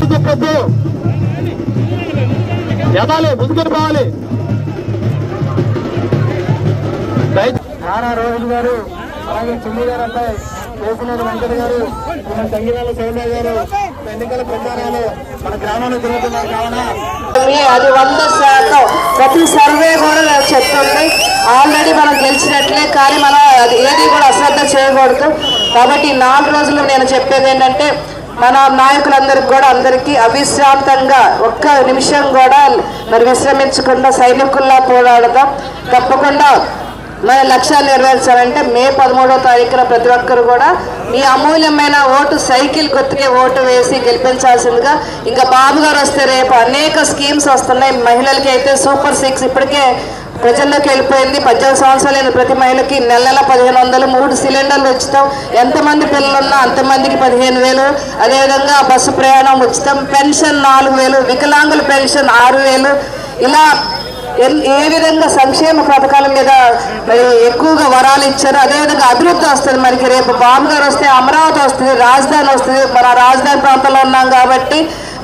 వెనక్కి చెప్పొద్దు, ఎదాలి, ముందుకు పోవాలి. నారా రోహిత్ గారు, అలాగే చిన్ని గారు అబ్బాయి కేసినేని వెంకట గారు, మన సంగీతాల సౌమ్య గారు ఎన్నికల ప్రచారాలు మన గ్రామంలో తిరుగుతున్నారు. కావున అది 100% ప్రతి సర్వే కూడా చెప్తుంది ఆల్రెడీ మనం గెలిచినట్లే. కానీ మనం అది ఏది కూడా అశ్రద్ధ చేయకూడదు. కాబట్టి 4 రోజులు నేను చెప్పేది ఏంటంటే మన నాయకులందరికీ కూడా అందరికీ అవిశ్రాంతంగా ఒక్క నిమిషం కూడా మరి విశ్రమించకుండా సైనికుల్లా పోరాడదాం. తప్పకుండా మన లక్ష్యాలు నెరవేర్చాలంటే మే 13వ తారీఖున ప్రతి ఒక్కరు కూడా మీ అమూల్యమైన ఓటు సైకిల్ గుర్తుకే ఓటు వేసి గెలిపించాల్సిందిగా. ఇంకా బాబు గారు వస్తే రేపు అనేక స్కీమ్స్ వస్తున్నాయి. మహిళలకి అయితే సూపర్ 6 ఇప్పటికే ప్రజల్లోకి వెళ్ళిపోయింది. 18 సంవత్సరాలైన ప్రతి మహిళకి నెల 1500, 3 సిలిండర్లు ఉచితం. ఎంతమంది పిల్లలున్నా అంతమందికి 15,000. అదేవిధంగా బస్సు ప్రయాణం ఉచితం, పెన్షన్ 4,000, వికలాంగుల పెన్షన్ 6,000. ఇలా ఏ విధంగా సంక్షేమ పథకాల మీద ఎక్కువగా వరాలు ఇచ్చారు. అదేవిధంగా అభివృద్ధి వస్తుంది. మనకి రేపు బాబు గారు వస్తే అమరావతి వస్తుంది, రాజధాని వస్తుంది. మన రాజధాని ప్రాంతంలో ఉన్నాం కాబట్టి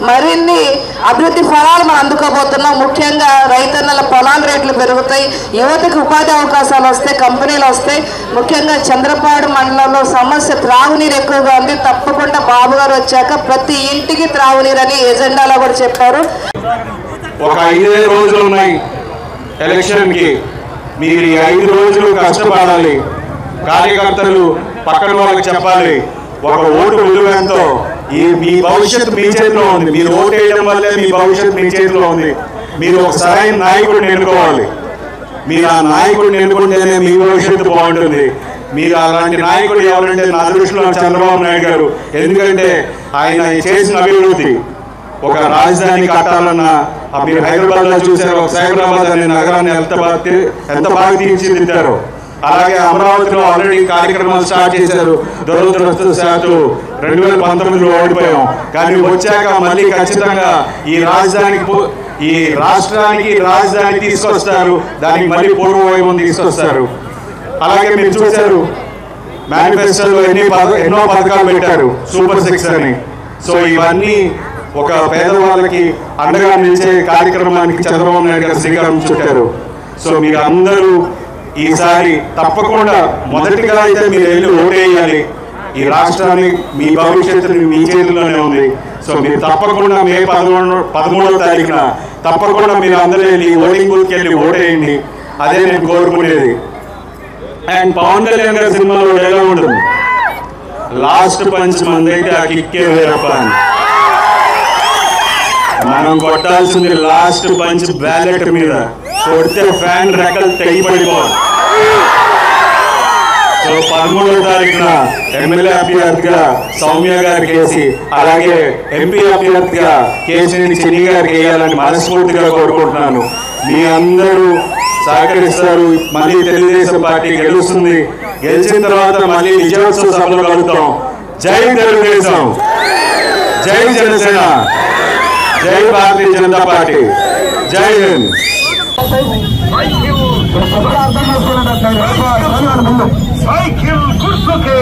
మరిన్ని అభివృద్ధి ఫలాలు మనం అందుకోబోతున్నాం. ముఖ్యంగా రైతన్నల పొలాల రేట్లు పెరుగుతాయి, యువతకు ఉపాధి అవకాశాలు వస్తాయి, కంపెనీలు వస్తాయి. ముఖ్యంగా చంద్రపాడు మండలంలో సమస్య త్రాగునీరు ఎక్కువగా ఉంది. తప్పకుండా బాబు గారు వచ్చాక ప్రతి ఇంటికి త్రాగునీరు అని ఎజెండాలో కూడా చెప్పారు. ఒక 5 రోజులు ఉన్నాయి ఎలక్షన్కి. మీరు ఈ 5 రోజులు కష్టపడాలి. కార్యకర్తలు పక్కన వాళ్ళకి చెప్పాలి ఒక ఓటు విలువ ఎంతో. మీ భవిష్యత్తు మీ చేతిలో ఉంది. మీరు ఓటు వేయడం వల్లే మీ భవిష్యత్తు మీ చేతిలో ఉంది. మీరు ఒక సరైన నాయకుడిని ఎన్నుకోవాలి. మీరు ఆ నాయకుడిని ఎన్నుకుంటేనే మీ భవిష్యత్తు బాగుంటుంది. మీరు అలాంటి నాయకుడు ఎవరంటే నా దృష్టిలో చంద్రబాబు నాయుడు గారు. ఎందుకంటే ఆయన చేసిన అభివృద్ధి, ఒక రాజధాని కట్టాలన్నా మీరు హైదరాబాద్లో చూశారు, ఒక సైబరాబాద్ అనే నగరాన్ని ఎంత బాగా తీర్చిదిద్దారు. అలాగే అమరావతిలో ఆల్రెడీ కార్యక్రమాలు స్టార్ట్ చేశారు. దురదృష్టవశాత్తు 2019లో ఓడిపోయాం. కానీ వచ్చాక మళ్ళీ ఖచ్చితంగా ఈ రాష్ట్రానికి రాజధాని తీసుకొస్తారు. దానికి మళ్ళీ పూర్వ వైభవం తీసుకొస్తారు. అలాగే మీరు చూశారు మేనిఫెస్టోలో ఎన్నో పథకాలు పెట్టారు, సూపర్ 6 అని. సో ఇవన్నీ ఒక పేదవాళ్ళకి అండగా నిలిచే కార్యక్రమానికి చంద్రబాబు నాయుడు గారు శ్రీకారం చుట్టారు. సో మీరు అందరూ ఈసారి తప్పకుండా మొదటిగా అయితే మీరు వెళ్ళి ఓటేయాలి. ఈ రాష్ట్రాన్ని, మీ భవిష్యత్తుని మీ చేతుల్లోనే ఉంది. సో మీరు తప్పకుండా మే 13వ తారీఖున తప్పకుండా మీరు అందరూ వెళ్ళి ఓటింగ్ బూత్కి వెళ్ళి ఓటేయండి. అదే నేను కోరుకునేది. అండ్ పవన్ కళ్యాణ్ గారి సినిమాలో ఎలా ఉంటుంది, లాస్ట్ పంచ్ మందైతే ఆ కిక్కే వేరప్ప అని. మనం కొట్టాల్సింది లాస్ట్ పంచ్ బ్యాలెట్ మీద. కొడితే ఫ్యాన్ రెక్కలు తెగిపడిపోవాలి. సో 13వ తారీఖున ఎమ్మెల్యే అభ్యర్థిగా సౌమ్య గారికి వేసి, అలాగే ఎంపీ అభ్యర్థిగా కేసినేని చిన్ని గారికి వేయాలని మనస్ఫూర్తిగా కోరుకుంటున్నాను. మీ అందరూ సహకరిస్తారు. మళ్ళీ తెలుగుదేశం పార్టీ గెలుస్తుంది. గెలిచిన తర్వాత మళ్ళీ విజయోత్సవ సభలో కలుగుతాం. జై తెలుగుదేశం, జై జనసేన, జై భారతీయ జనతా పార్టీ, జై హింద్. సైకిల్ గుర్తుకే